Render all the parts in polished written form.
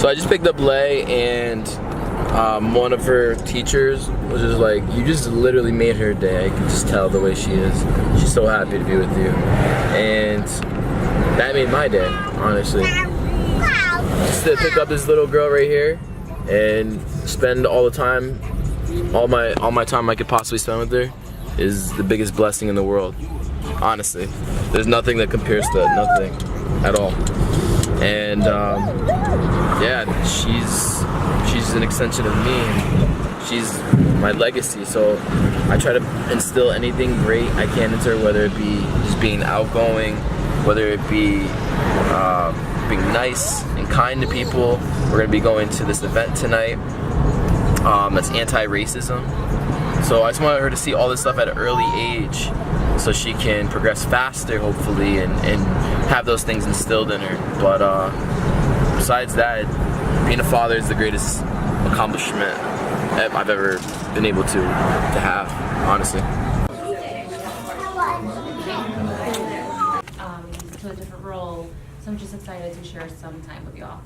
So I just picked up Lay, and one of her teachers was just like, you just literally made her day. I can just tell the way she is. She's so happy to be with you. And that made my day, honestly. Just to pick up this little girl right here and spend all the time, all my time I could possibly spend with her is the biggest blessing in the world. Honestly. There's nothing that compares to that, nothing at all. And yeah, she's an extension of me, and she's my legacy. So I try to instill anything great I can into her, whether it be just being outgoing, whether it be being nice and kind to people. We're gonna be going to this event tonight that's anti-racism. So I just want her to see all this stuff at an early age, so she can progress faster, hopefully, and have those things instilled in her. But besides that, being a father is the greatest accomplishment I've ever been able to have, honestly. To a different role, so I'm just excited to share some time with y'all.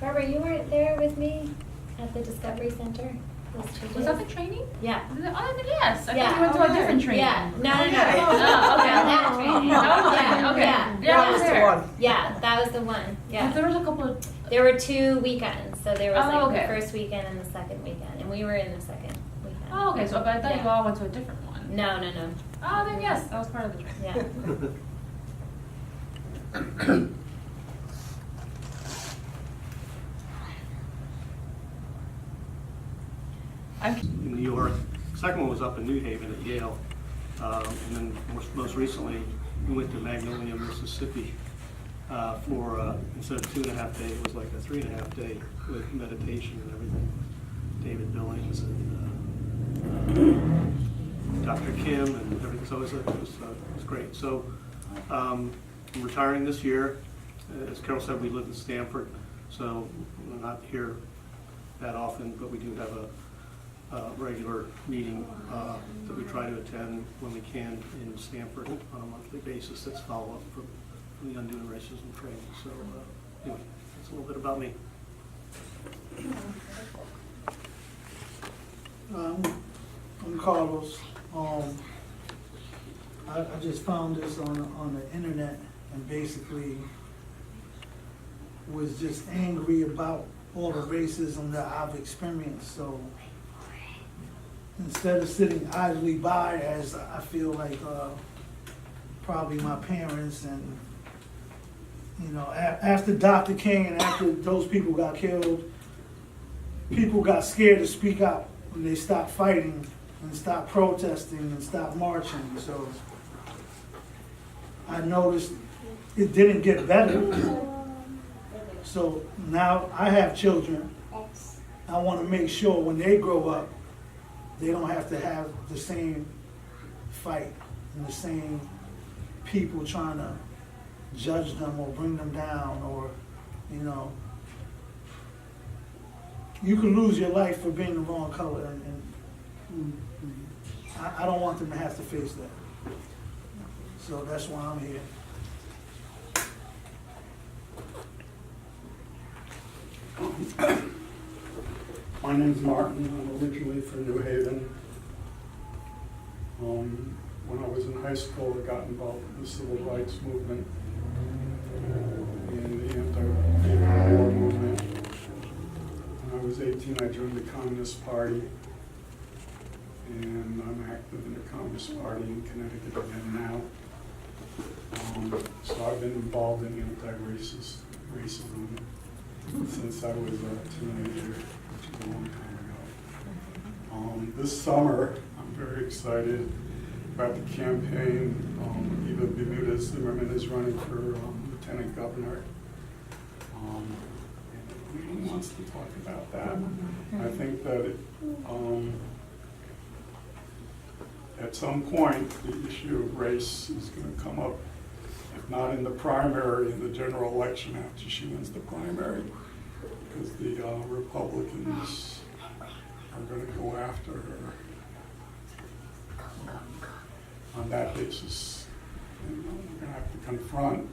Barbara, you weren't there with me at the Discovery Center? Was that the training? Yeah. Oh, yes. I Yeah. thought you went to a different training. Yeah. No. Oh, okay. That training. Okay. Yeah. Yeah, was the one. Yeah, that was the one. Yeah. There was a couple of... There were 2 weekends, so there was Oh, okay. the first weekend and the second weekend, and we were in the second weekend. Oh, okay. So I thought you Yeah. all went to a different one. No. Oh, then yes, that was part of the training. Yeah. In New York. Second one was up in New Haven at Yale. And then most recently, we went to Magnolia, Mississippi for, instead of 2.5 days, it was like a 3.5 day with meditation and everything. David Billings and Dr. Kim and everything. So it was great. So I'm retiring this year. As Carol said, we live in Stamford, so we're not here that often, but we do have a regular meeting that we try to attend when we can in Stamford on a monthly basis. That's follow-up from the Undoing Racism training. So anyway, that's a little bit about me. I'm Carlos. I just found this on the internet and basically was just angry about all the racism that I've experienced. So instead of sitting idly by, as I feel like probably my parents and, you know, after Dr. King and after those people got killed, people got scared to speak out when they stopped fighting and stopped protesting and stopped marching. So I noticed it didn't get better. So now I have children. I want to make sure when they grow up, they don't have to have the same fight and the same people trying to judge them or bring them down, or, you know, you can lose your life for being the wrong color, and I don't want them to have to face that. So that's why I'm here. My name's Martin. I'm originally from New Haven. When I was in high school, I got involved in the civil rights movement and the anti-war movement. When I was 18, I joined the Communist Party, and I'm active in the Communist Party in Connecticut again now. So I've been involved in anti-racism since I was a teenager, which is a long time ago. This summer, I'm very excited about the campaign. Eva Bermudez Zimmerman is running for Lieutenant Governor. And he wants to talk about that. I think that at some point, the issue of race is going to come up, if not in the primary, in the general election after she wins the primary, because the Republicans are going to go after her on that basis. And we're going to have to confront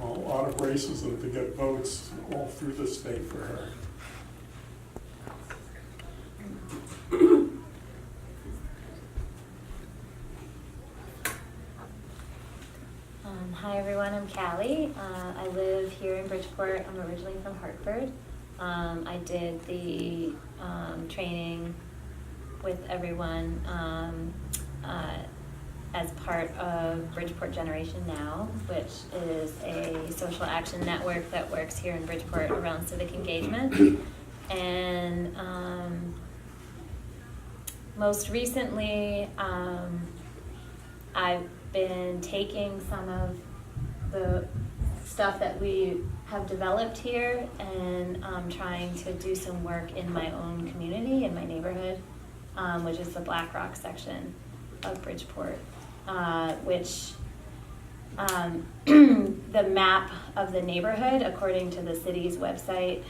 a lot of racism to get votes all through the state for her. Hi everyone, I'm Callie. I live here in Bridgeport. I'm originally from Hartford. I did the training with everyone as part of Bridgeport Generation Now, which is a social action network that works here in Bridgeport around civic engagement. And most recently, I've been taking some of the stuff that we have developed here and trying to do some work in my own community, in my neighborhood, which is the Black Rock section of Bridgeport, which the map of the neighborhood, according to the city's website,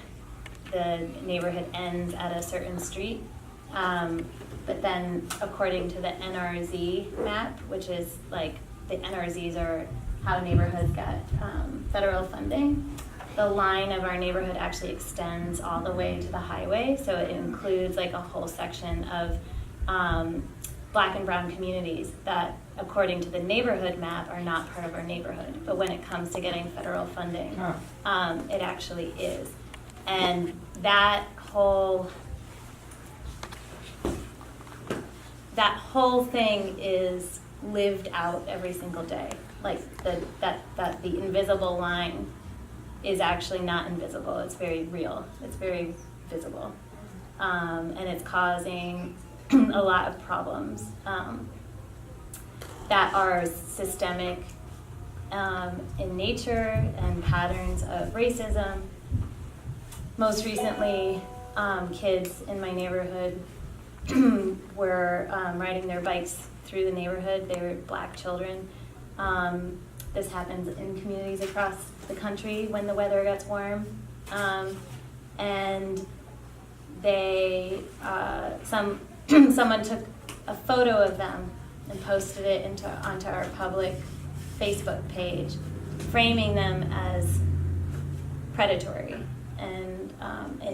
the neighborhood ends at a certain street. But then according to the NRZ map, which is like, the NRZs are how neighborhoods get federal funding, the line of our neighborhood actually extends all the way to the highway. So it includes like a whole section of Black and brown communities that, according to the neighborhood map, are not part of our neighborhood. But when it comes to getting federal funding, it actually is. And that whole thing is lived out every single day. Like that the invisible line is actually not invisible. It's very real. It's very visible. And it's causing a lot of problems that are systemic in nature and patterns of racism. Most recently, kids in my neighborhood were riding their bikes through the neighborhood. They were Black children. This happens in communities across the country when the weather gets warm. And they, someone took a photo of them and posted it onto our public Facebook page, framing them as predatory and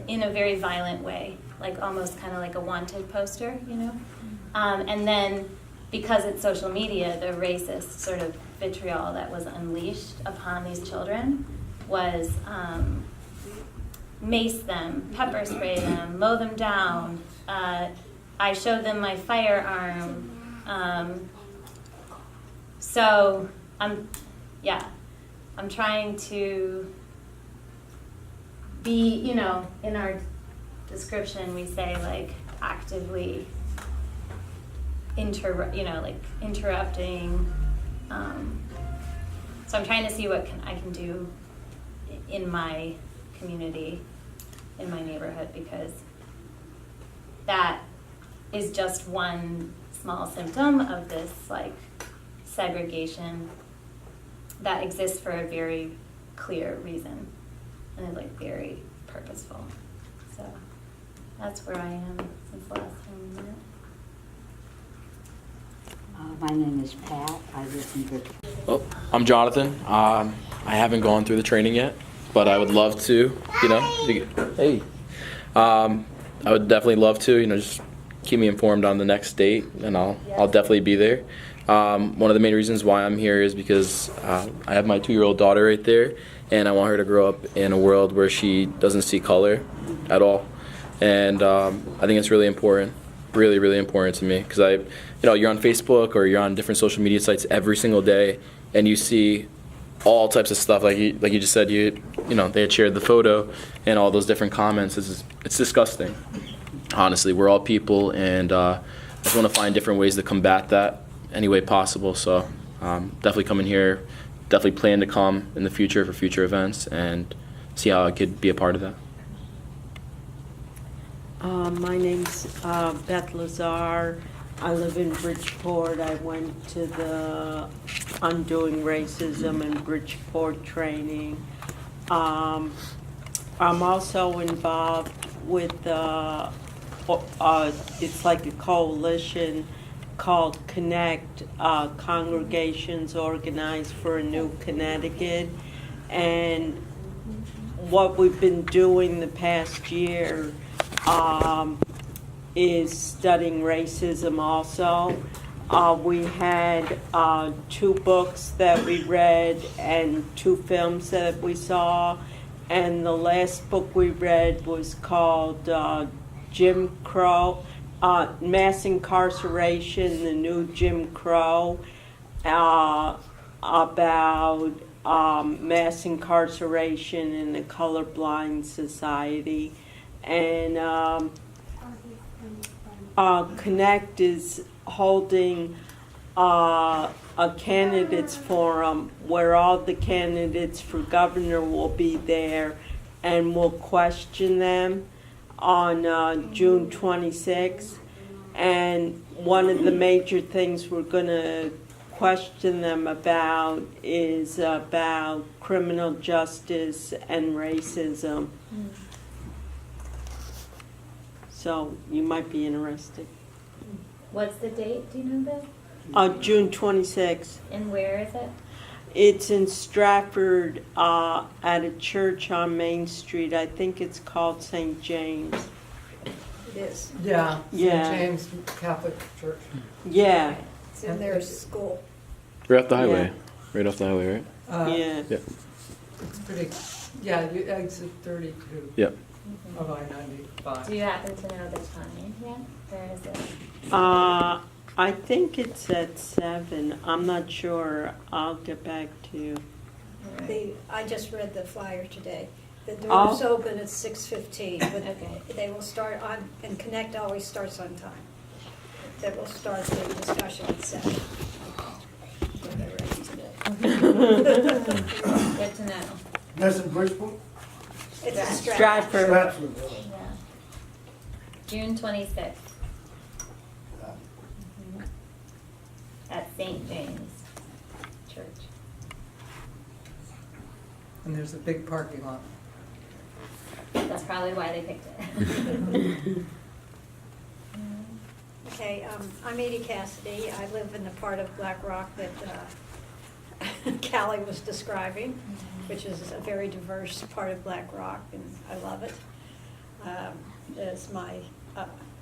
in a very violent way, like almost kind of like a wanted poster, you know? And then because it's social media, the racist sort of vitriol that was unleashed upon these children was mace them, pepper spray them, mow them down. I showed them my firearm. So I'm trying to be, you know, in our description we say like actively interrupting. So I'm trying to see what I can do in my community, in my neighborhood, because that is just one small symptom of this like segregation that exists for a very clear reason and is like very purposeful. So that's where I am since the last time we met. My name is Pat. I live in Bridgeport. Well, I'm Jonathan. I haven't gone through the training yet, but I would love to, you know. Hey. I would definitely love to, you know, just keep me informed on the next date, and I'll definitely be there. One of the main reasons why I'm here is because I have my 2-year-old daughter right there, and I want her to grow up in a world where she doesn't see color at all. And I think it's really important, really, really important to me, because you're on Facebook or you're on different social media sites every single day, and you see all types of stuff. Like you just said, they had shared the photo and all those different comments. It's disgusting. Honestly, we're all people, and I just want to find different ways to combat that any way possible. So definitely coming here, definitely plan to come in the future for future events and see how I could be a part of that. My name's Beth Lazar. I live in Bridgeport. I went to the Undoing Racism in Bridgeport training. I'm also involved with it's like a coalition called Connect, Congregations Organized for a New Connecticut. And what we've been doing the past year is studying racism also. We had 2 books that we read and 2 films that we saw. And the last book we read was called Jim Crow, Mass Incarceration, the New Jim Crow, about mass incarceration in the colorblind society. And Connect is holding a candidates forum where all the candidates for governor will be there, and we'll question them on June 26th. And one of the major things we're going to question them about is about criminal justice and racism. So you might be interested. What's the date? Do you know that? June 26th. And where is it? It's in Stratford at a church on Main Street. I think it's called St. James. It is. Yeah, Yeah. St. James Catholic Church. Yeah, It's in their school. Right off the highway. Yeah. Right off the highway, right? yeah. It's pretty, yeah, you exit 32 Yep. of I-95. Do you happen to know the time yet? Where is it? I think it's at 7. I'm not sure. I'll get back to you. I just read the flyer today. The Oh. doors open at 6:15, but Okay. they will start on, and Connect always starts on time. They will start the discussion at 7. So they're ready today. Good to know. That's in Bridgeport? It's a Stratford. Stratford. Yeah. June 26th. At St. James Church. And there's a big parking lot. That's probably why they picked it. Okay, I'm Edie Cassidy. I live in the part of Black Rock that Callie was describing, which is a very diverse part of Black Rock, and I love it. As my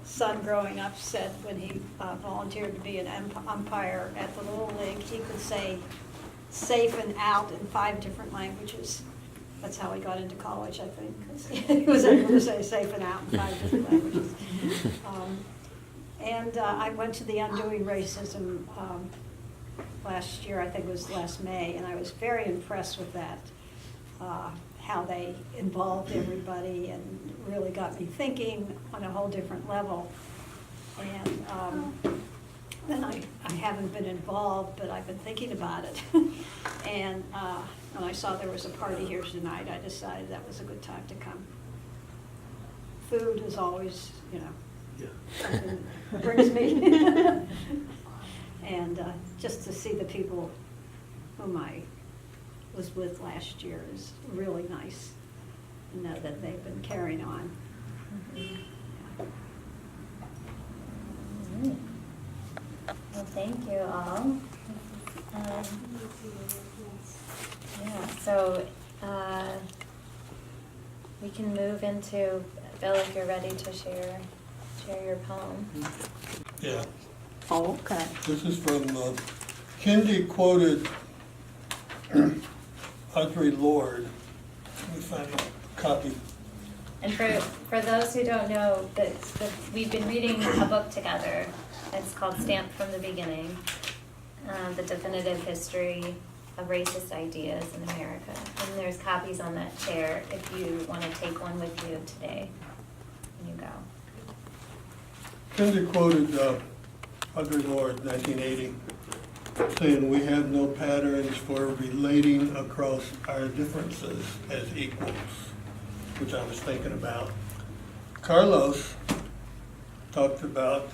son growing up said when he volunteered to be an umpire at the Little League, he could say safe and out in 5 different languages. That's how he got into college, I think, 'cause he was able to say safe and out in 5 different languages. And I went to the Undoing Racism last year, I think it was last May, and I was very impressed with that, how they involved everybody and really got me thinking on a whole different level. And then I haven't been involved, but I've been thinking about it. And when I saw there was a party here tonight, I decided that was a good time to come. Food is always, something that brings me. And just to see the people whom I was with last year is really nice to know that they've been carrying on. Well, thank you all. Yeah, so we can move into, Bill, if you're ready to share your poem. Yeah, Oh, okay. this is from, Kendi quoted Audre Lorde. Let me find a copy. And for those who don't know, we've been reading a book together. It's called Stamped from the Beginning, The Definitive History of Racist Ideas in America. And there's copies on that chair if you want to take one with you today when you go. Kendi quoted Audre Lorde, 1980, saying, "We have no patterns for relating across our differences as equals," which I was thinking about. Carlos talked about,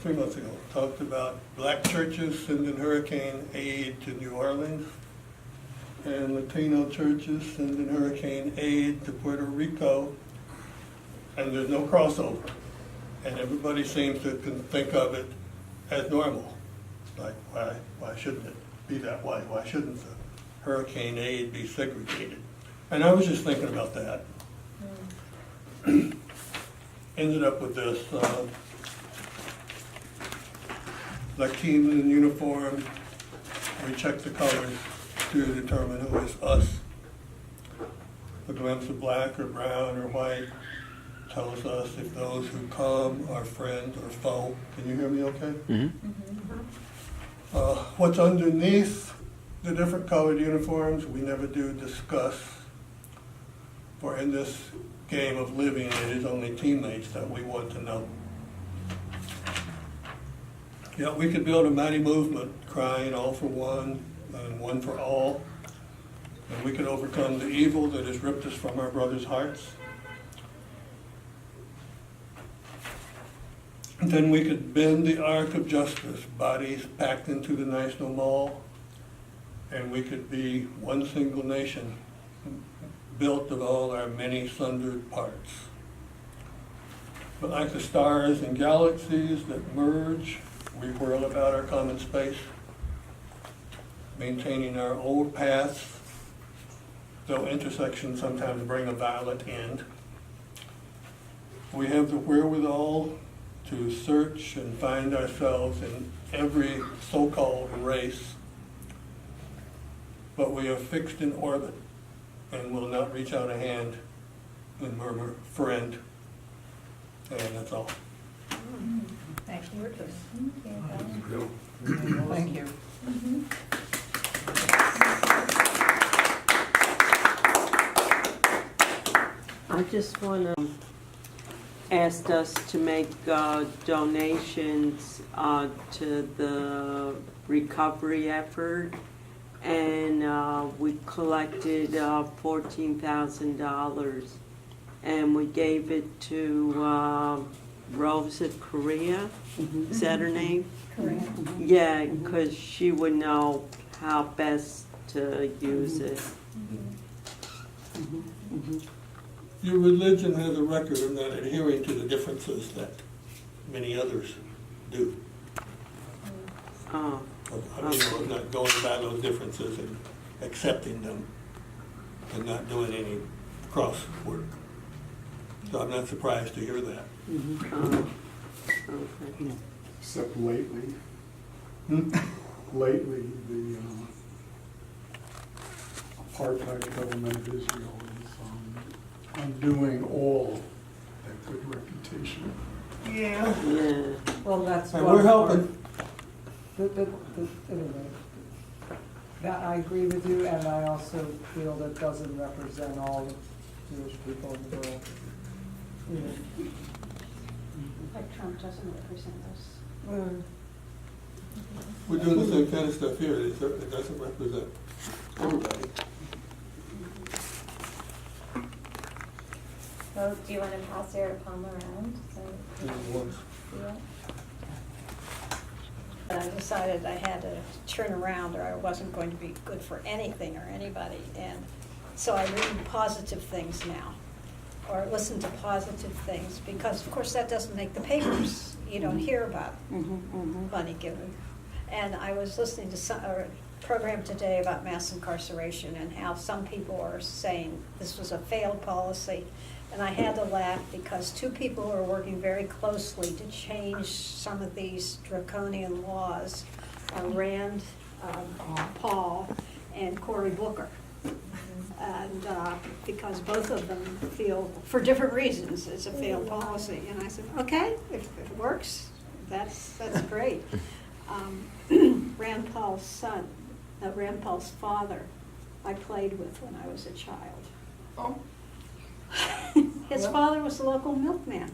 3 months ago, talked about black churches sending hurricane aid to New Orleans and Latino churches sending hurricane aid to Puerto Rico, and there's no crossover. And everybody seems to think of it as normal. Like, why shouldn't it be that way? Why shouldn't the hurricane aid be segregated. And I was just thinking about that. Ended up with this, like teams in uniform, we check the colors to determine who is us. A glimpse of black or brown or white tells us if those who come are friend or foe. Can you hear me okay? What's underneath the different colored uniforms, we never do discuss. For in this game of living, it is only teammates that we want to know. Yeah, we could build a mighty movement crying all for one and one for all. And we could overcome the evil that has ripped us from our brothers' hearts. And then we could bend the arc of justice, bodies packed into the National Mall, and we could be one single nation, built of all our many sundered parts. But like the stars and galaxies that merge, we whirl about our common space, maintaining our old paths, though intersections sometimes bring a violent end. We have the wherewithal to search and find ourselves in every so-called race, but we are fixed in orbit and will not reach out a hand and murmur, friend. And that's all. Thank you. Thank you. I just want to ask us to make donations to the recovery effort, and we collected $14,000, and we gave it to Rosa Correa. Is that her name? Correct. Yeah, because she would know how best to use it. Your religion has a record of not adhering to the differences that many others do. Oh, Of not going by those differences and accepting them and not doing any cross work. So I'm not surprised to hear that. okay. Except lately, lately, the apartheid government of Israel is undoing all that good reputation. Yeah. Yeah. Well, that's And one we're helping. Anyway, that I agree with you, and I also feel that doesn't represent all the Jewish people in the world. Like Trump doesn't represent us. We're doing the same kind of stuff here. It doesn't represent everybody. Well, do you want to pass your palm around? So You know, once. yeah. And I decided I had to turn around or I wasn't going to be good for anything or anybody. And so I read positive things now, or listen to positive things, because of course that doesn't make the papers. You don't hear about money given. And I was listening to a program today about mass incarceration and how some people are saying this was a failed policy. And I had to laugh because two people are working very closely to change some of these draconian laws are Rand Paul and Cory Booker. And because both of them feel, for different reasons, it's a failed policy. And I said, okay, if it works, that's great. Rand Paul's father, I played with when I was a child. Oh. His father was a local milkman.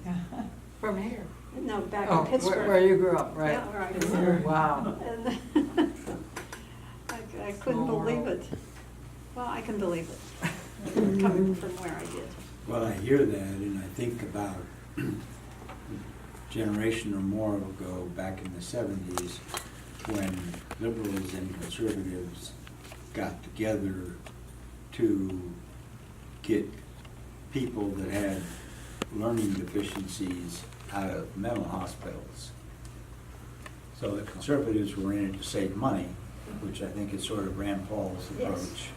From here? No, back Oh, in Pittsburgh. where you grew up, right? Yeah, where I grew Pittsburgh, up. wow. And I couldn't Small believe world. it. Well, I can believe it, coming from where I did. Well, I hear that and I think about a generation or more ago, back in the 70s, when liberals and conservatives got together to get people that had learning deficiencies out of mental hospitals. So the conservatives were in it to save money, which I think is sort of Rand Paul's Yes. approach.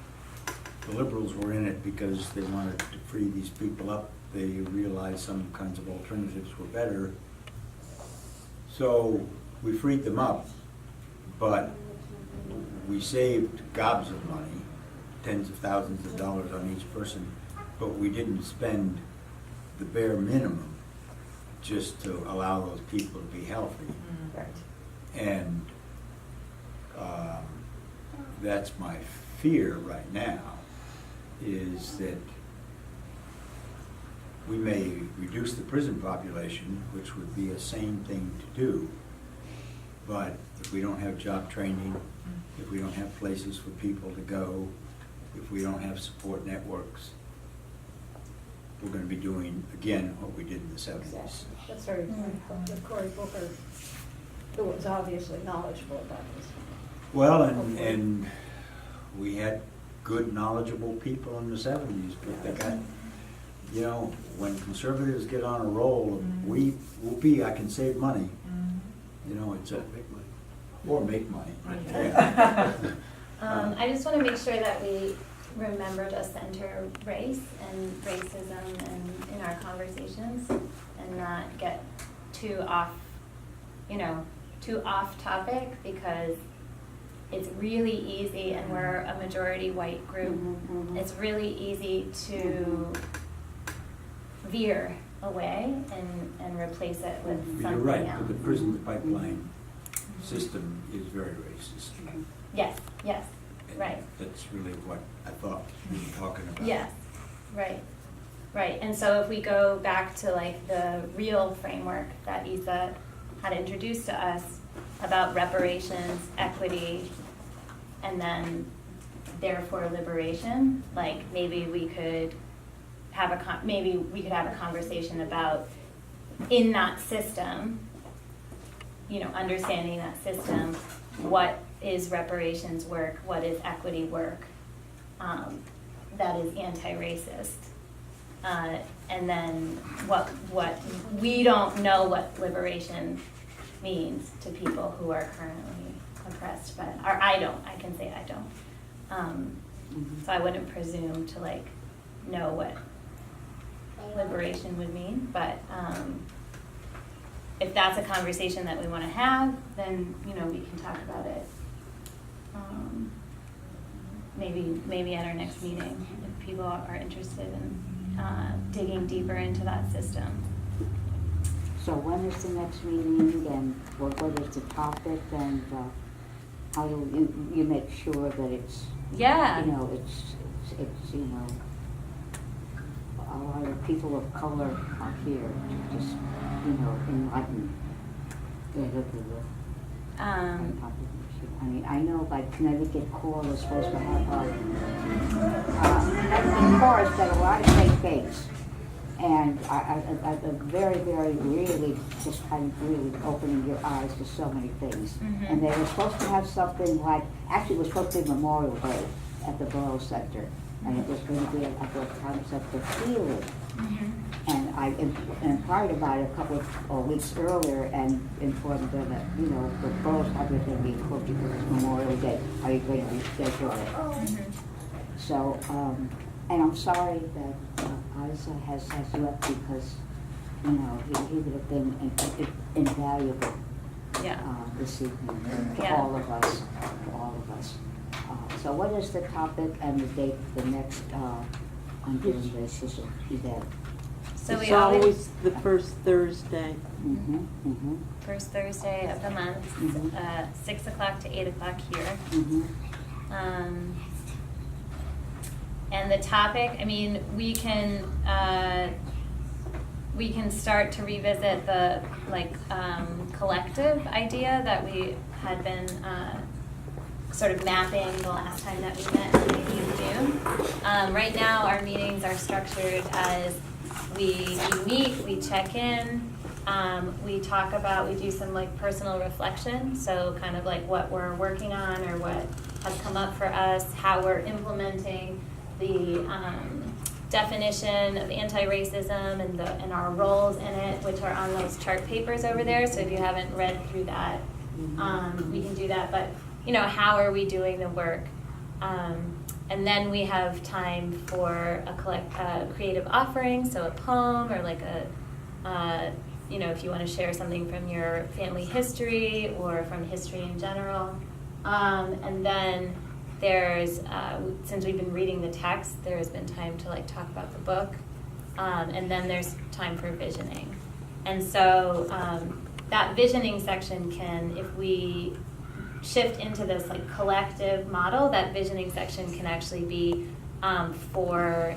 The liberals were in it because they wanted to free these people up. They realized some kinds of alternatives were better. So we freed them up, but we saved gobs of money, tens of thousands of dollars on each person, but we didn't spend the bare minimum just to allow those people to be healthy. Right. And that's my fear right now, is that we may reduce the prison population, which would be a sane thing to do. But if we don't have job training, if we don't have places for people to go, if we don't have support networks, we're going to be doing, again, what we did in the 70s. Exactly. That's very, with Cory Booker, who was obviously knowledgeable about this. Well, and we had good, knowledgeable people in the 70s, but they got, you know, when conservatives get on a roll, whoopee, I can save money. You know, it's a, Make money. or make money. Yeah. I just want to make sure that we remember to center race and racism in our conversations and not get too off topic, because it's really easy, and we're a majority white group, it's really easy to veer away and replace it with something You're right, else. but the prison pipeline system is very racist. Yes, And right. That's really what I thought we were talking about. Yes, right. And so if we go back to like the real framework that Isa had introduced to us about reparations, equity, and then therefore liberation, like maybe we could have a conversation about, in that system, you know, understanding that system, what is reparations work, what is equity work, that is anti-racist. And then what we don't know what liberation means to people who are currently oppressed, but, or I can say I don't. So I wouldn't presume to like know what liberation would mean, but if that's a conversation that we want to have, then, you know, we can talk about it. Maybe at our next meeting, if people are interested in digging deeper into that system. So when is the next meeting, and what is the topic, and how do you make sure that it's, Yeah. you know, it's you know, a lot of people of color are here to just, you know, enlighten the topic. I mean, I know like Connecticut Core was supposed to have in Forest had a lot of great things. And I very, very, really just kind of really opening your eyes to so many things. And they were supposed to have something like, actually it was supposed to be Memorial Day at the Borough Center. And it was going to be at the concept of healing. And I inquired about it a couple of weeks earlier and informed them that, you know, the borough's probably going to be closed because it's Memorial Day. Are you going to reschedule it? So, and I'm sorry that Isa has left, because, you know, he would have been invaluable this evening to all of us. So what is the topic and the date for the next Undoing Racism event? So It's we always the first Thursday. first Thursday of the month, 6 o'clock to 8 o'clock here. And the topic, I mean, we can start to revisit the collective idea that we had been sort of mapping the last time that we met, maybe in June. Right now, our meetings are structured as we meet, we check in, we talk about, we do some like personal reflection, so kind of like what we're working on or what has come up for us, how we're implementing the definition of anti-racism and our roles in it, which are on those chart papers over there. So if you haven't read through that, we can do that. But how are we doing the work? And then we have time for a creative offering, so a poem or like if you want to share something from your family history or from history in general. And then there's, since we've been reading the text, there has been time to like talk about the book. And then there's time for visioning. And so that visioning section can, if we shift into this like collective model, that visioning section can actually be for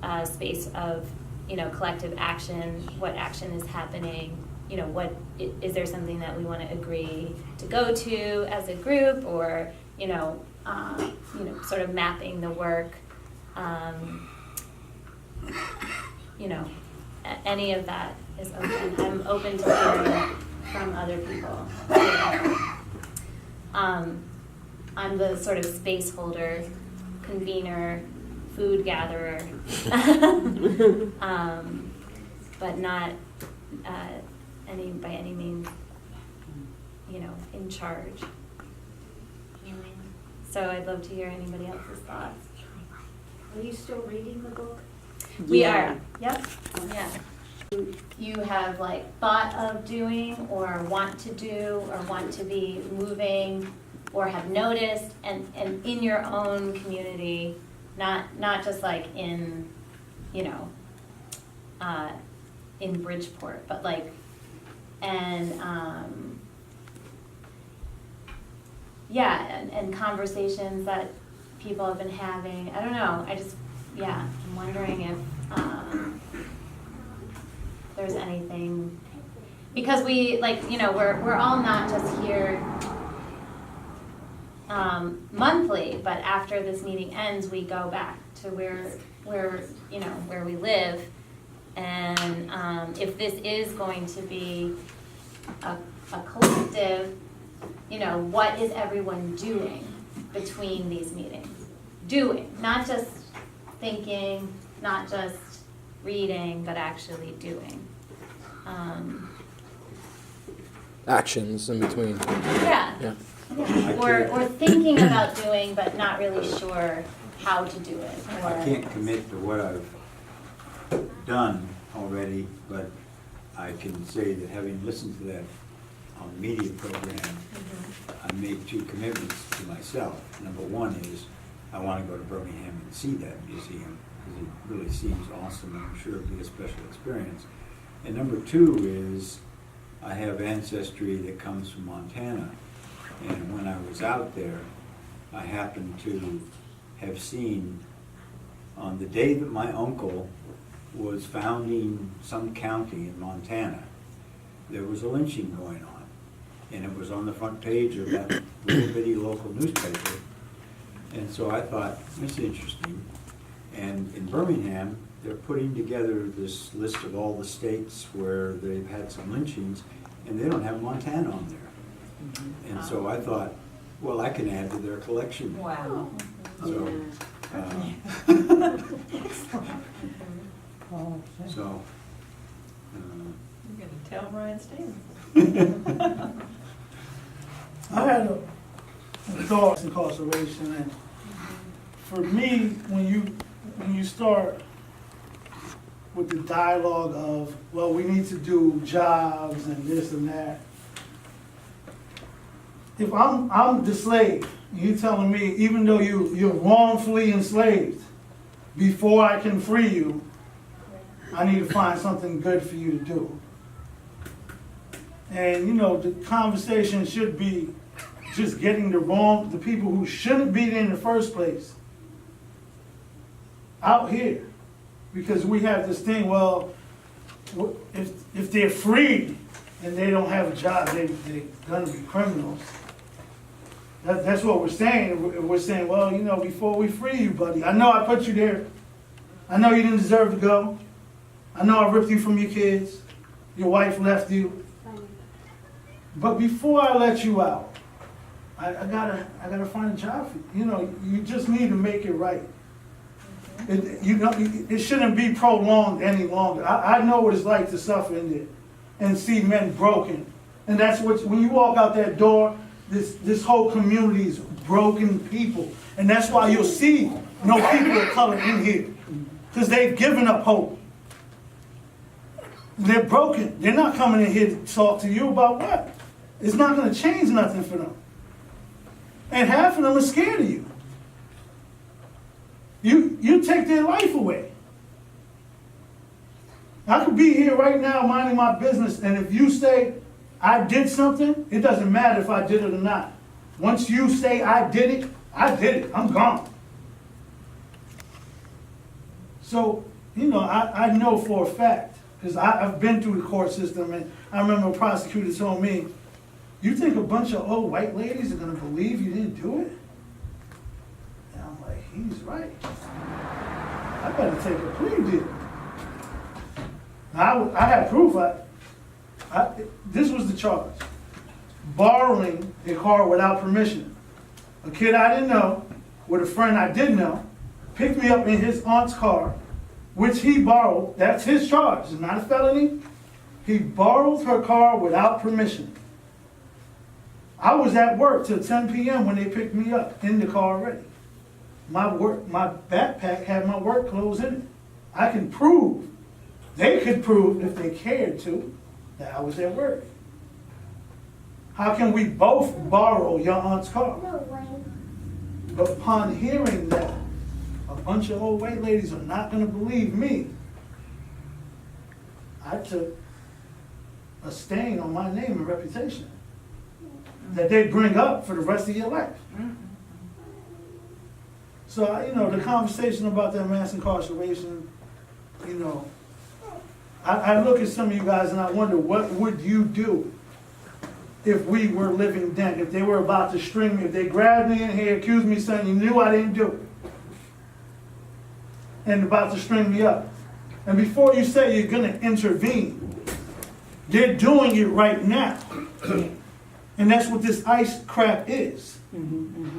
a space of collective action. What action is happening? What is there something that we want to agree to go to as a group, or sort of mapping the work. Any of that is open. I'm open to hearing from other people. I'm the sort of space holder, convener, food gatherer, but not by any means, in charge. So I'd love to hear anybody else's thoughts. Are you still reading the book? We are. Yep. Yeah. You have like thought of doing or want to do or want to be moving or have noticed and in your own community, not just like in Bridgeport, but like and conversations that people have been having. I don't know. I'm wondering if there's anything, because we we're all not just here monthly, but after this meeting ends, we go back to where we live, and if this is going to be a collective, what is everyone doing between these meetings? Doing, not just thinking, not just reading, but actually doing. Actions in between. Yeah. Or thinking about doing, but not really sure how to do it. Or, I can't commit to what I've done already, but I can say that having listened to that media program, I made 2 commitments to myself. Number 1 is I want to go to Birmingham and see that museum, because it really seems awesome, and I'm sure it'll be a special experience. And number 2 is I have ancestry that comes from Montana, and when I was out there, I happened to have seen, on the day that my uncle was founding some county in Montana, there was a lynching going on. And it was on the front page of that little bitty local newspaper. And so I thought, that's interesting. And in Birmingham, they're putting together this list of all the states where they've had some lynchings, and they don't have Montana on there. And so I thought, well, I can add to their collection. Wow. So, Oh, You're going to tell Brian Stevens. I had a thought of incarceration, and for me, when you start with the dialogue of, well, we need to do jobs and this and that. If I'm the slave, you telling me, even though you're wrongfully enslaved, before I can free you, I need to find something good for you to do. And the conversation should be just getting the people who shouldn't be there in the first place out here. Because we have this thing, well, if they're free and they don't have a job, they're gonna be criminals. That's what we're saying. We're saying, well, before we free you, buddy, I know I put you there. I know you didn't deserve to go. I know I ripped you from your kids. Your wife left you. But before I let you out, I gotta find a job for you. You just need to make it right. It shouldn't be prolonged any longer. I know what it's like to suffer in there and see men broken. And that's when you walk out that door, this whole community is broken people. And that's why you'll see no people of color in here. Because they've given up hope. They're broken. They're not coming in here to talk to you about what? It's not going to change nothing for them. And half of them are scared of you. You take their life away. I could be here right now minding my business, and if you say I did something, it doesn't matter if I did it or not. Once you say I did it, I'm gone. So, you know, I know for a fact, because I've been through the court system, and I remember a prosecutor told me, you think a bunch of old white ladies are going to believe you didn't do it? And I'm like, he's right. I better take a plea deal. I had proof. This was the charge. Borrowing a car without permission. A kid I didn't know, with a friend I did know, picked me up in his aunt's car, which he borrowed. That's his charge. It's not a felony. He borrowed her car without permission. I was at work till 10 p.m. when they picked me up in the car already. My backpack had my work clothes in it. I can prove, they could prove if they cared to, that I was at work. How can we both borrow your aunt's car? But upon hearing that a bunch of old white ladies are not going to believe me, I took a stain on my name and reputation that they bring up for the rest of your life. So, you know, the conversation about that mass incarceration, you know, I look at some of you guys and I wonder, what would you do if we were living then? If they were about to string me, if they grabbed me in here, accused me, saying you knew I didn't do it, and about to string me up. And before you say you're going to intervene, they're doing it right now. And that's what this ICE crap is.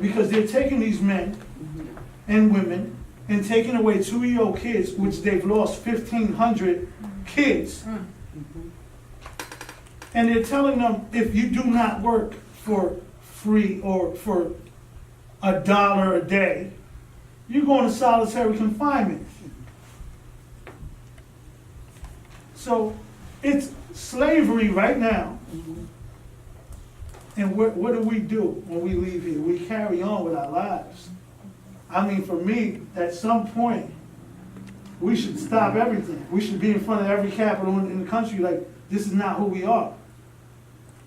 Because they're taking these men and women and taking away 2-year-old kids, which they've lost 1,500 kids. And they're telling them, if you do not work for free or for $1 a day, you're going to solitary confinement. So it's slavery right now. And what do we do when we leave here? We carry on with our lives. I mean, for me, at some point, we should stop everything. We should be in front of every capital in the country like, this is not who we are.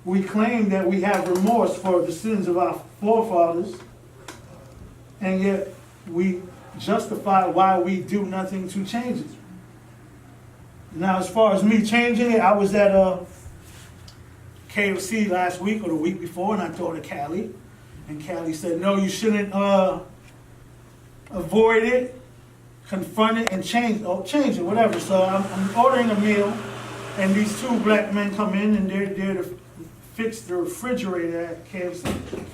We claim that we have remorse for the sins of our forefathers, and yet we justify why we do nothing to change it. Now, as far as me changing it, I was at KFC last week or the week before, and I talked to Callie, and Callie said, no, you shouldn't avoid it, confront it, and change it, whatever. So I'm ordering a meal, and these 2 black men come in, and they're there to fix the refrigerator at KFC.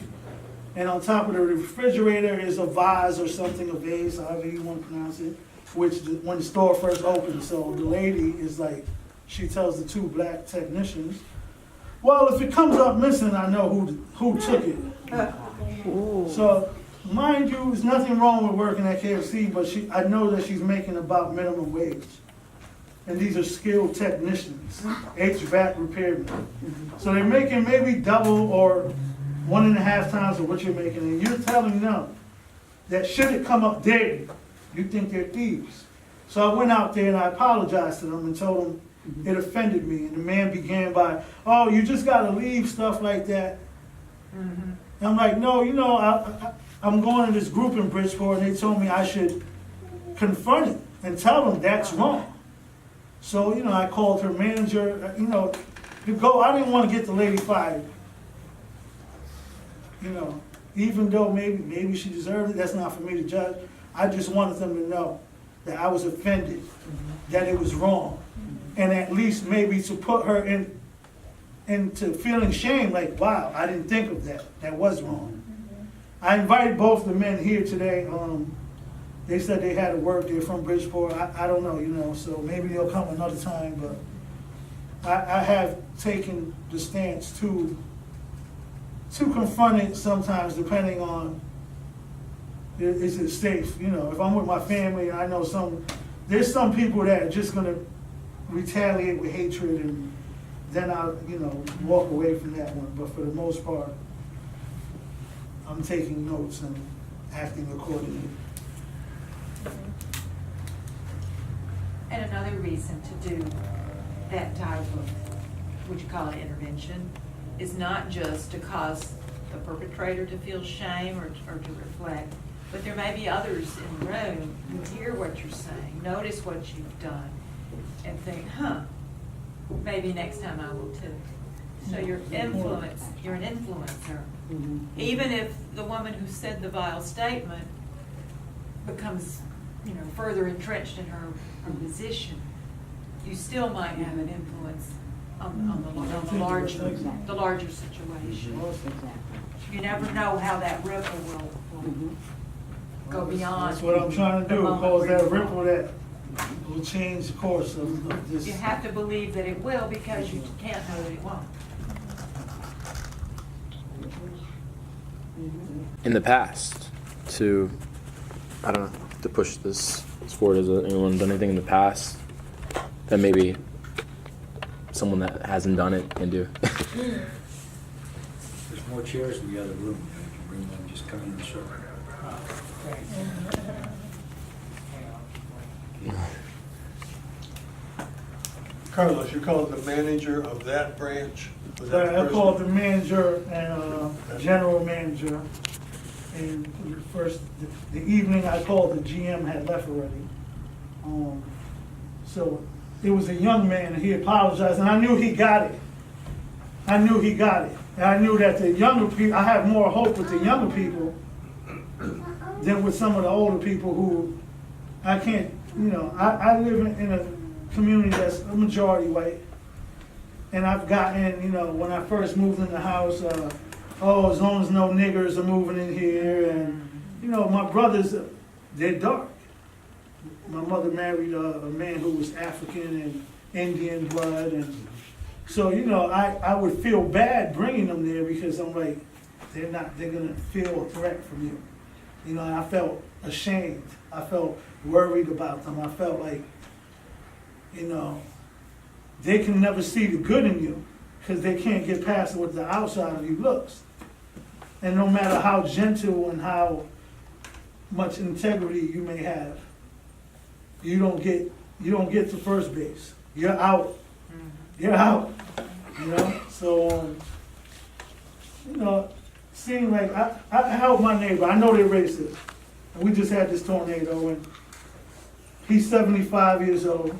And on top of the refrigerator is a vase or something, a vase, however you want to pronounce it, which when the store first opened. So the lady is like, she tells the 2 black technicians, well, if it comes up missing, I know who took it. So, mind you, there's nothing wrong with working at KFC, but I know that she's making about minimum wage. And these are skilled technicians, HVAC repairmen. So they're making maybe double or 1.5 times of what you're making. And you're telling them that should it come up daily, you think they're thieves. So I went out there and I apologized to them and told them it offended me. And the man began by, oh, you just got to leave stuff like that. And I'm like, no, you know, I'm going to this group in Bridgeport, and they told me I should confront it and tell them that's wrong. So, you know, I called her manager, you know, I didn't want to get the lady fired. You know, even though maybe she deserved it, that's not for me to judge. I just wanted them to know that I was offended, that it was wrong. And at least maybe to put her into feeling shame, like, wow, I didn't think of that. That was wrong. I invited both the men here today. They said they had to work. They're from Bridgeport. I don't know, you know, so maybe they'll come another time. But I have taken the stance to to confront it sometimes, depending on, is it safe? You know, if I'm with my family, I know there's some people that are just gonna retaliate with hatred, and then I'll, you know, walk away from that one. But for the most part, I'm taking notes and acting accordingly. And another reason to do that type of, would you call it intervention, is not just to cause the perpetrator to feel shame or to reflect, but there may be others in the room who hear what you're saying, notice what you've done, and think, maybe next time I will too. So you're an influencer. Even if the woman who said the vile statement becomes, you know, further entrenched in her position, you still might have an influence on the larger situation. You never know how that ripple will go beyond. That's what I'm trying to do, cause that ripple that will change the course of this. You have to believe that it will, because you can't know that it won't. In the past, to push this forward, has anyone done anything in the past that maybe someone that hasn't done it can do? There's more chairs in the other room. You can bring them, just come in the circle. Carlos, you called the manager of that branch? Was that the I person? called the manager and general manager, and the evening I called, the GM had left already. So it was a young man, and he apologized, and I knew he got it. And I knew that the younger people, I have more hope with the younger people than with some of the older people who I can't, you know, I live in a community that's a majority white. And I've gotten, you know, when I first moved in the house, as long as no niggers are moving in here, and, you know, my brothers, they're dark. My mother married a man who was African and Indian blood, and so, you know, I would feel bad bringing them there, because I'm like, they're gonna feel a threat from you. You know, and I felt ashamed. I felt worried about them. I felt like, you know, they can never see the good in you, because they can't get past what the outside of you looks. And no matter how gentle and how much integrity you may have, you don't get to first base. You're out. You're out. You know? So, you know, seeing like I help my neighbor. I know they're racist. And we just had this tornado, and he's 75 years old.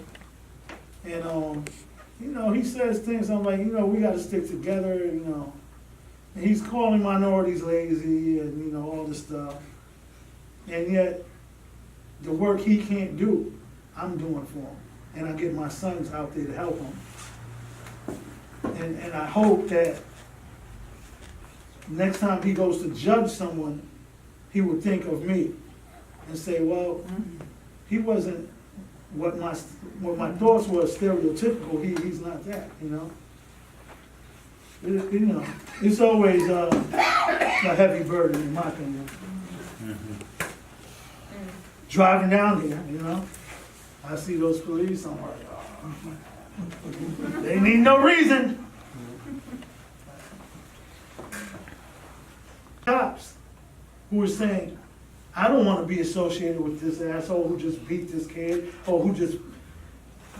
And you know, he says things, I'm like, you know, we gotta stick together, you know. And he's calling minorities lazy and, you know, all this stuff. And yet, the work he can't do, I'm doing for him. And I get my sons out there to help him. And I hope that next time he goes to judge someone, he would think of me and say, well, he wasn't what my thoughts were stereotypical. He's not that, you know. You know, it's always a heavy burden, in my opinion. Driving down here, you know, I see those police, I'm like, oh, they need no reason. Cops who are saying, I don't want to be associated with this asshole who just beat this kid, or who just...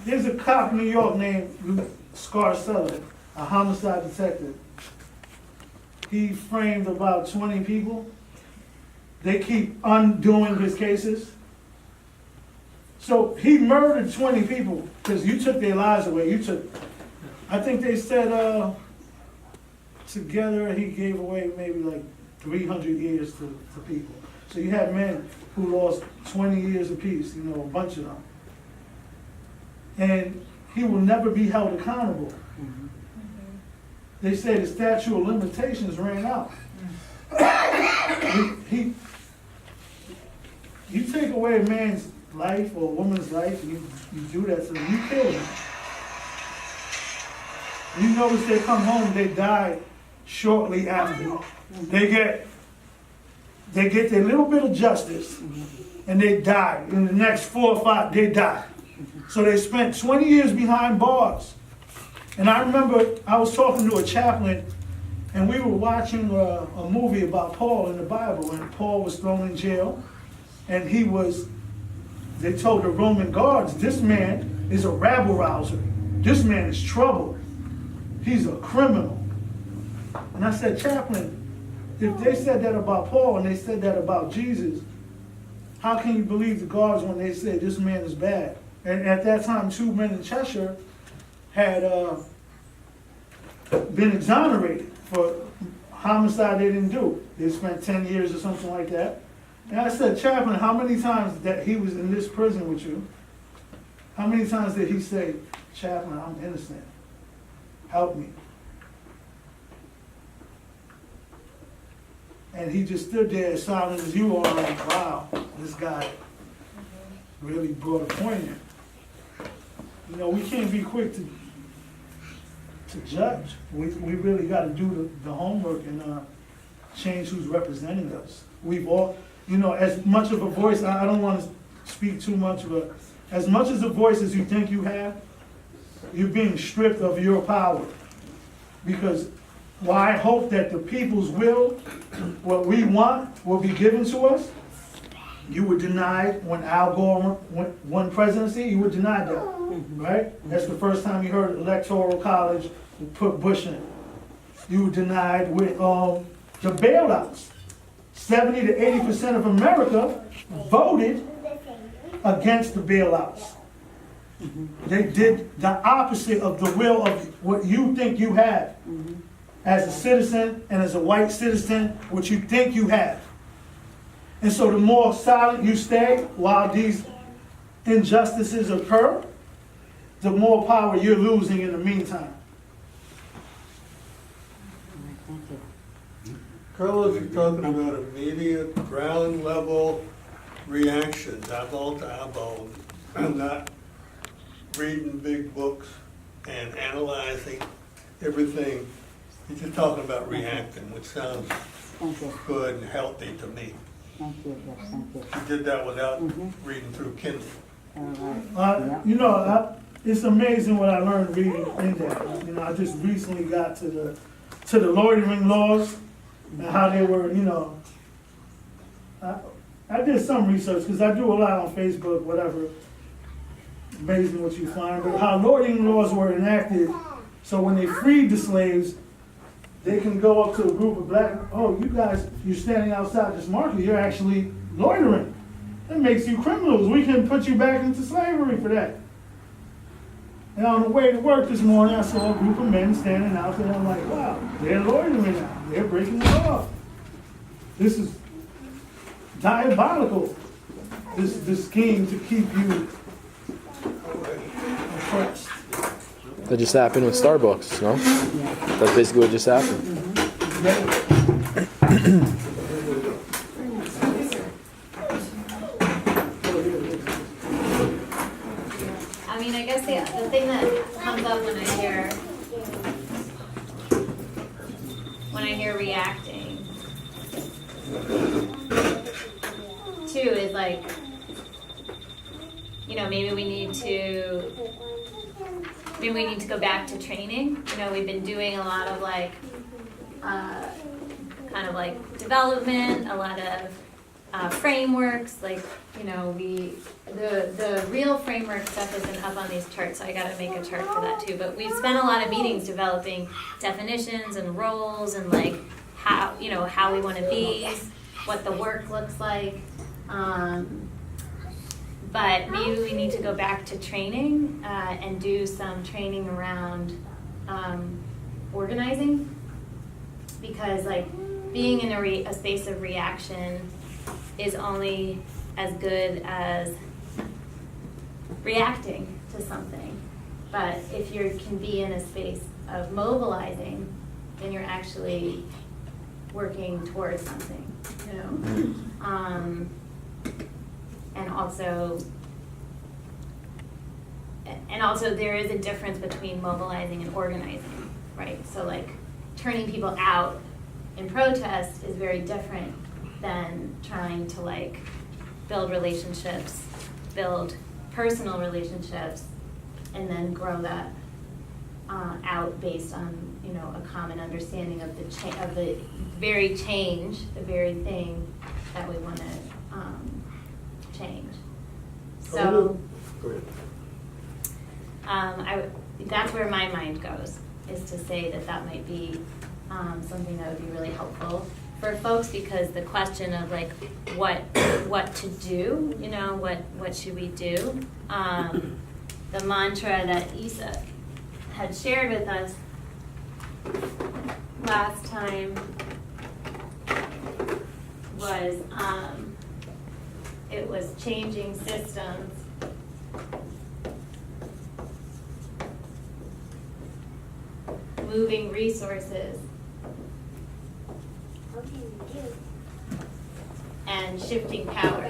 There's a cop in New York named Scarcella, a homicide detective. He framed about 20 people. They keep undoing his cases. So he murdered 20 people because you took their lives away. I think they said together he gave away maybe like 300 years to people. So you have men who lost 20 years apiece, you know, a bunch of them. And he will never be held accountable. They say the statute of limitations ran out. You take away a man's life or a woman's life, and you do that to them, you kill them. You notice they come home, they die shortly after. They get their little bit of justice, and they die. In the next 4 or 5, they die. So they spent 20 years behind bars. And I remember I was talking to a chaplain, and we were watching a movie about Paul in the Bible, and Paul was thrown in jail, and they told the Roman guards, this man is a rabble-rouser. This man is trouble. He's a criminal. And I said, chaplain, if they said that about Paul and they said that about Jesus, how can you believe the guards when they say this man is bad? And at that time, 2 men in Cheshire had been exonerated for homicide they didn't do. They spent 10 years or something like that. And I said, chaplain, how many times that he was in this prison with you, how many times did he say, chaplain, I'm innocent, help me? And he just stood there as silent as you are, like, wow, this guy really brought a point in. You know, we can't be quick to judge. We really got to do the homework and change who's representing us. We've all, you know, as much of a voice, I don't want to speak too much, but as much as a voice as you think you have, you're being stripped of your power. Because while I hope that the people's will, what we want, will be given to us, you were denied when Al Gore won presidency, you were denied that, right? That's the first time you heard Electoral College put Bush in. You were denied with the bailouts. 70 to 80% of America voted against the bailouts. They did the opposite of the will of what you think you have. As a citizen and as a white citizen, what you think you have. And so the more silent you stay while these injustices occur, the more power you're losing in the meantime. Carlos, you're talking about immediate, ground level reactions, eyeball to eyeball. I'm not reading big books and analyzing everything. You're just talking about reacting, which sounds good and healthy to me. Thank you, yes, thank you. You did that without reading through Kindle. You know, it's amazing what I learned reading in that. You know, I just recently got to the loitering laws and how they were, you know. I did some research because I do a lot on Facebook, whatever. Amazing what you find, but how loitering laws were enacted. So when they freed the slaves, they can go up to a group of black, oh, you guys, you're standing outside this market, you're actually loitering. That makes you criminals. We can put you back into slavery for that. And on the way to work this morning, I saw a group of men standing out there, and I'm like, wow, they're loitering now. They're breaking the law. This is diabolical, this scheme to keep you oppressed. That just happened with Starbucks, no? That's basically what just happened. I mean, I guess the thing that comes up when I hear reacting too is like, you know, maybe we need to go back to training. You know, we've been doing a lot of like kind of like development, a lot of frameworks, like, you know, the real framework stuff isn't up on these charts, so I gotta make a chart for that too. But we've spent a lot of meetings developing definitions and roles and like how, you know, how we want to be, what the work looks like. But maybe we need to go back to training and do some training around organizing, because like being in a space of reaction is only as good as reacting to something. But if you can be in a space of mobilizing, then you're actually working towards something, you know? And also there is a difference between mobilizing and organizing, right? So like turning people out in protest is very different than trying to like build relationships, build personal relationships, and then grow that out based on, you know, a common understanding of the very change, the very thing that we want to change. So, Go ahead. that's where my mind goes, is to say that that might be something that would be really helpful for folks, because the question of like what to do, you know, what should we do? The mantra that Isa had shared with us last time was it was changing systems. Moving resources. And shifting power.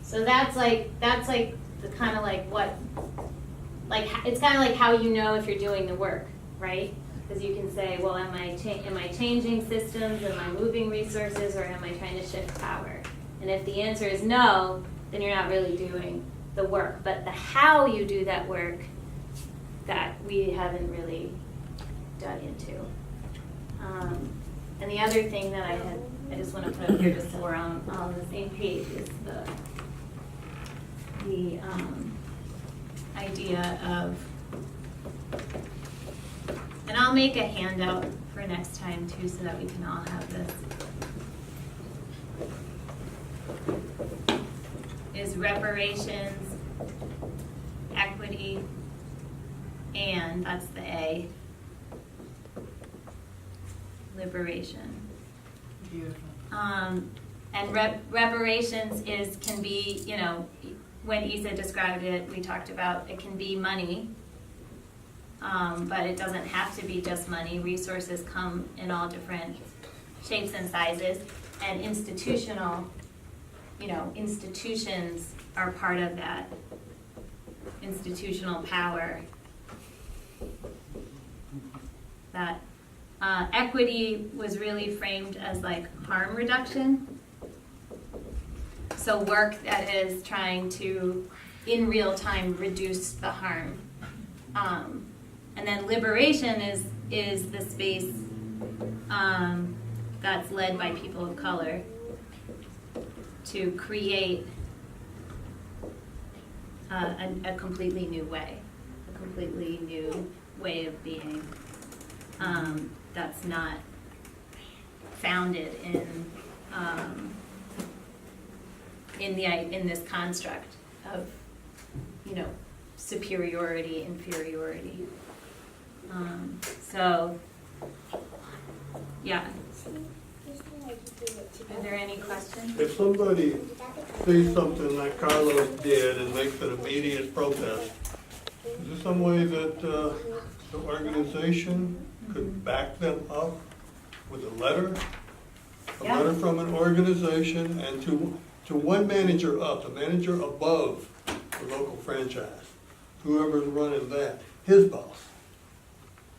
So that's like the kind of like what, like it's kind of like how you know if you're doing the work, right? Because you can say, well, am I changing systems? Am I moving resources? Or am I trying to shift power? And if the answer is no, then you're not really doing the work. But the how you do that work, that we haven't really dug into. And the other thing that I just want to put up here just so we're on the same page is the idea of, and I'll make a handout for next time too so that we can all have this, is reparations, equity, and that's the A, liberation. Beautiful. And reparations can be, you know, when Isa described it, we talked about it can be money, but it doesn't have to be just money. Resources come in all different shapes and sizes, and institutional, you know, institutions are part of that. Institutional power. That equity was really framed as like harm reduction. So work that is trying to, in real time, reduce the harm. And then liberation is the space that's led by people of color to create a completely new way, a completely new way of being that's not founded in this construct of, you know, superiority, inferiority. So, yeah. Are there any questions? If somebody sees something like Carlos did and makes an immediate protest, is there some way that the organization could back them up with a letter? A Yeah. letter from an organization and to one manager up, the manager above the local franchise, whoever's running that, his boss.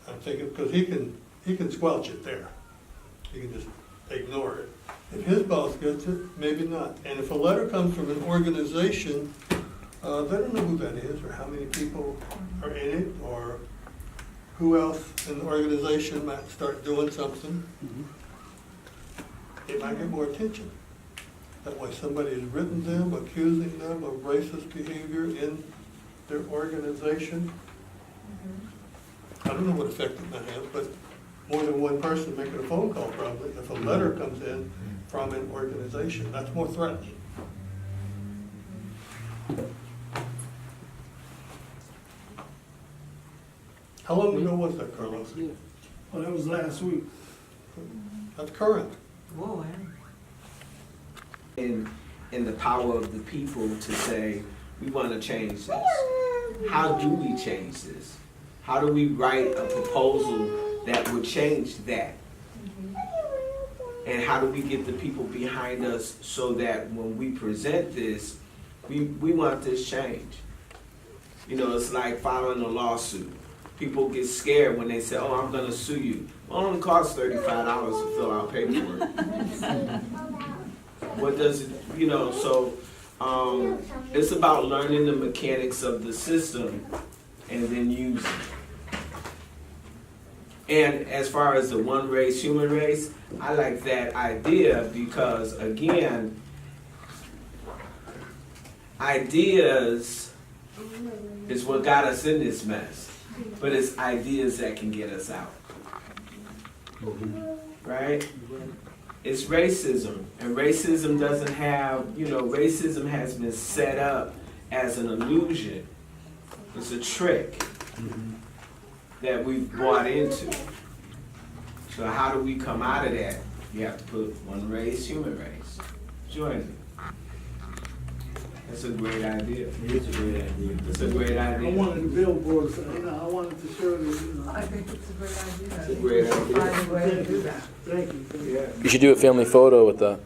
I'm thinking, because he can squelch it there. He can just ignore it. If his boss gets it, maybe not. And if a letter comes from an organization, they don't know who that is or how many people are in it or who else in the organization might start doing something. It might get more attention. That way somebody has written them, accusing them of racist behavior in their organization. I don't know what effect it might have, but more than one person making a phone call probably, if a letter comes in from an organization, that's more threatening. How long ago was that, Carlos? Well, that was last week. That's current. Whoa, in the power of the people to say, we want to change this. How do we change this? How do we write a proposal that would change that? And how do we get the people behind us so that when we present this, we want this change? You know, it's like filing a lawsuit. People get scared when they say, oh, I'm gonna sue you. Well, it only costs $35 to fill out paperwork. What does it, you know, so it's about learning the mechanics of the system and then using it. And as far as the one race, human race, I like that idea because, again, ideas is what got us in this mess. But it's ideas that can get us out. Right? It's racism. And racism doesn't have, you know, racism has been set up as an illusion. It's a trick that we've bought into. So how do we come out of that? You have to put one race, human race. Join me. That's a great idea. It's a great idea. It's a great idea. I wanted the billboards, you know, I wanted to show you, you know. I think it's a great idea. It's a great idea. Find a way to do that. Thank you. Yeah. You should do a family photo with that.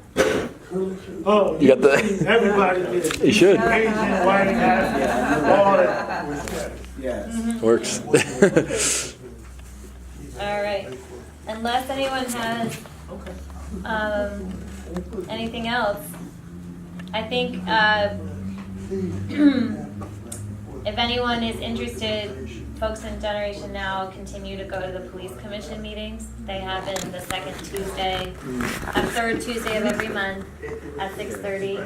Oh, You got the- everybody did. You should. Asian, white, African, all that. Yes. Works. All right. Unless anyone has anything else, I think if anyone is interested, folks in Generation Now continue to go to the police commission meetings. They happen the third Tuesday of every month at 6:30.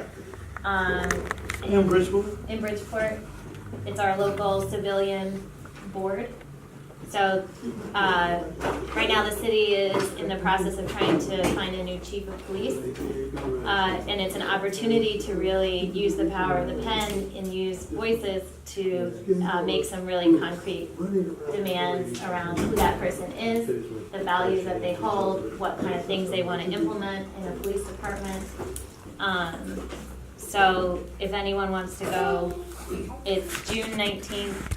In Bridgeport? In Bridgeport. It's our local civilian board. So right now the city is in the process of trying to find a new chief of police. And it's an opportunity to really use the power of the pen and use voices to make some really concrete demands around who that person is, the values that they hold, what kind of things they want to implement in a police department. So if anyone wants to go, it's June 19th.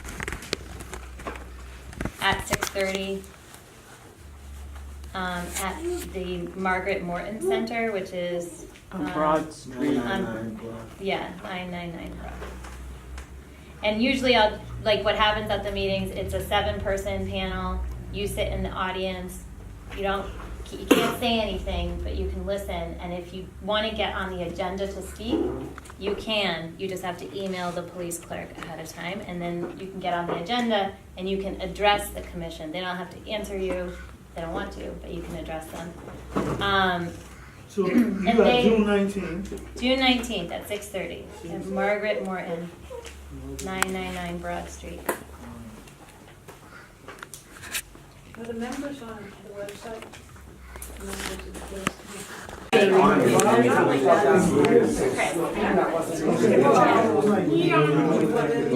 At 6:30 at the Margaret Morton Center, which is Broad Street. 999 Broad. And usually, what happens at the meetings, it's a 7-person panel. You sit in the audience. You can't say anything, but you can listen. And if you want to get on the agenda to speak, you can. You just have to email the police clerk ahead of time, and then you can get on the agenda and you can address the commission. They don't have to answer you. They don't want to, but you can address them. So you got June 19th. June 19th at 6:30 at Margaret Morton, 999 Broad Street. Are the members on the website? Members of the